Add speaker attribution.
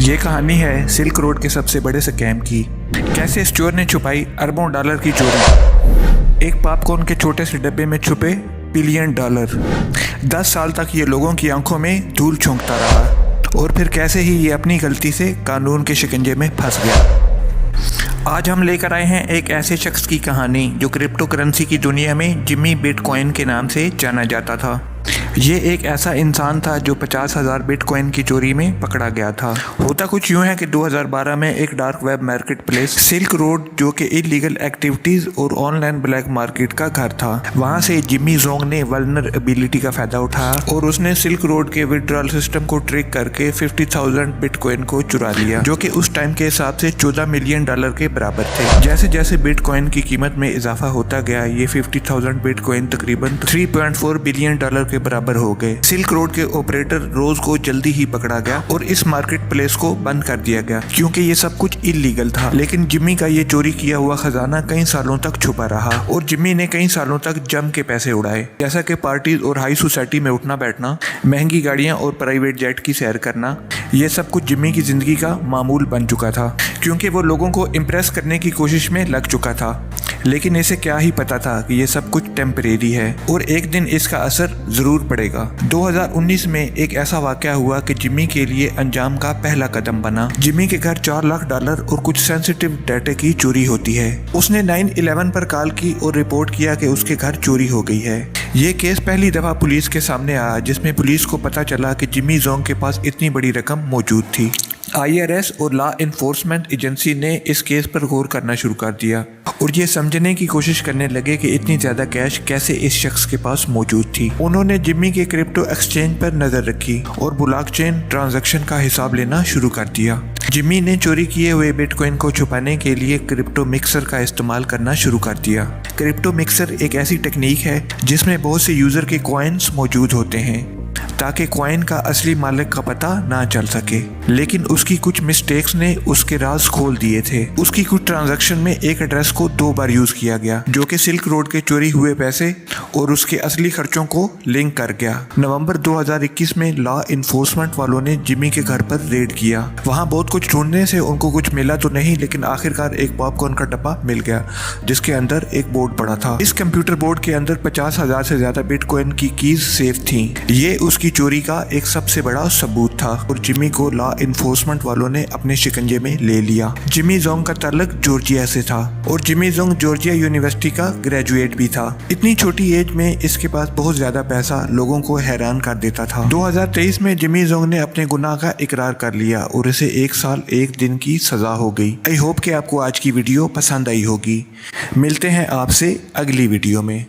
Speaker 1: ये कहानी है सिल्क रोड के सबसे बड़े स्कैम की। कैसे इस चोर ने छुपाई अरबों डॉलर की चोरी। एक पॉपकॉर्न के छोटे से डब्बे में छुपे बिलियन डॉलर। 10 साल तक ये लोगों की आंखों में धूल झोंकता रहा और फिर कैसे ही ये अपनी गलती से कानून के शिकंजे में फंस गया। आज हम लेकर आए हैं एक ऐसे शख्स की कहानी जो क्रिप्टो करेंसी की दुनिया में जिम्मी बिटकॉइन के नाम से जाना जाता था। ये एक ऐसा इंसान था जो 50,000 बिटकॉइन की चोरी में पकड़ा गया था। होता कुछ यूं है कि 2012 में एक dark web market place silk road, जो कि इलीगल एक्टिविटीज और ऑनलाइन ब्लैक मार्केट का घर था, वहां से जिम्मी जोंग ने वल्नरेबिलिटी का फायदा उठाया और उसने सिल्क रोड के विड्रॉल सिस्टम को ट्रिक करके 50,000 बिटकॉइन को चुरा लिया, जो कि उस टाइम के हिसाब से 14 मिलियन डॉलर के बराबर थे। जैसे जैसे बिटकॉइन की कीमत में इजाफा होता गया, ये 50,000 बिटकॉइन तकरीबन 3.4 बिलियन डॉलर के बराबर हो गए। सिल्क रोड के ऑपरेटर रोज को जल्दी ही पकड़ा गया और इस मार्केट प्लेस को बंद कर दिया गया, क्योंकि ये सब कुछ इलीगल था। लेकिन जिम्मी का ये चोरी किया हुआ खजाना कई सालों तक छुपा रहा और जिम्मी ने कई सालों तक जम के पैसे उड़ाए, जैसा कि पार्टीज और हाई सोसाइटी में उठना बैठना, महंगी गाड़ियां और प्राइवेट जेट की सैर करना। ये सब कुछ जिम्मी की जिंदगी का मामूल बन चुका था, क्योंकि वो लोगों को इम्प्रेस करने की कोशिश में लग चुका था। लेकिन इसे क्या ही पता था कि ये सब कुछ टेम्परेरी है और एक दिन इसका असर जरूर पड़ेगा। 2019 में एक ऐसा वाकया हुआ कि जिम्मी के लिए अंजाम का पहला कदम बना। जिम्मी के घर 4 लाख डॉलर और कुछ सेंसिटिव डाटा की चोरी होती है। उसने 911 पर कॉल की और रिपोर्ट किया कि उसके घर चोरी हो गई है। ये केस पहली दफा पुलिस के सामने आया, जिसमें पुलिस को पता चला कि जिम्मी जोंग के पास इतनी बड़ी रकम मौजूद थी। IRS और लॉ इन्फोर्समेंट एजेंसी ने इस केस पर गौर करना शुरू कर दिया और ये समझने की कोशिश करने लगे कि इतनी ज्यादा कैश कैसे इस शख्स के पास मौजूद थी। उन्होंने जिम्मी के क्रिप्टो एक्सचेंज पर नजर रखी और ब्लॉकचेन ट्रांजैक्शन का हिसाब लेना शुरू कर दिया। जिम्मी ने चोरी किए हुए बिटकॉइन को छुपाने के लिए क्रिप्टो मिक्सर का इस्तेमाल करना शुरू कर दिया। क्रिप्टो मिक्सर एक ऐसी टेक्निक है जिसमें बहुत से यूजर के कॉइन्स मौजूद होते हैं, ताकि कॉइन का असली मालिक का पता ना चल सके। लेकिन उसकी कुछ मिस्टेक्स ने उसके राज खोल दिए थे। उसकी कुछ ट्रांजैक्शन में एक एड्रेस को 2 बार यूज किया गया, जो कि सिल्क रोड के चोरी हुए पैसे और उसके असली खर्चों को लिंक कर गया। नवंबर 2021 में लॉ इन्फोर्समेंट वालों ने जिम्मी के घर पर रेड किया। वहां बहुत कुछ ढूंढने से उनको कुछ मिला तो नहीं, लेकिन आखिरकार एक पॉपकॉर्न का डब्बा मिल गया, जिसके अंदर एक बोर्ड पड़ा था। इस कंप्यूटर बोर्ड के अंदर 50,000 से ज्यादा बिटकॉइन की कीज सेफ थी। ये उसकी चोरी का एक सबसे बड़ा सबूत था और जिम्मी को लॉ इन्फोर्समेंट वालों ने अपने शिकंजे में ले लिया। जिम्मी जोंग का ताल्लुक जॉर्जिया से था और जिम्मी जोंग जॉर्जिया यूनिवर्सिटी का ग्रेजुएट भी था। इतनी छोटी एज में इसके पास बहुत ज्यादा पैसा लोगों को हैरान कर देता था। 2023 में जिम्मी जोंग ने अपने गुनाह का इकरार कर लिया और इसे 1 साल 1 दिन की सजा हो गई। आई होप कि आपको आज की वीडियो पसंद आई होगी। मिलते हैं आपसे अगली वीडियो में।